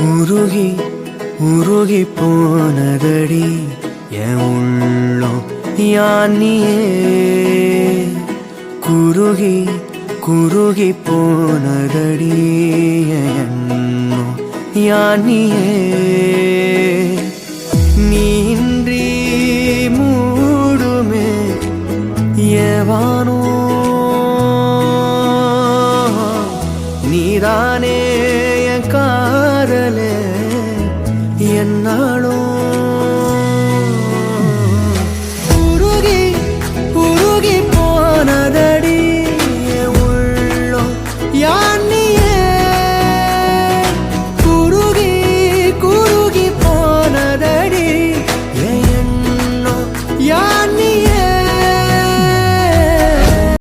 உருகி உருகி போனதடி என் உள்ளம் யானியே குருகி குருகி போனதடி என் எண்ணம் யானியே நீன்றி மூடுமே ஏவானோ நீதானே என் காதலே என்னாலும்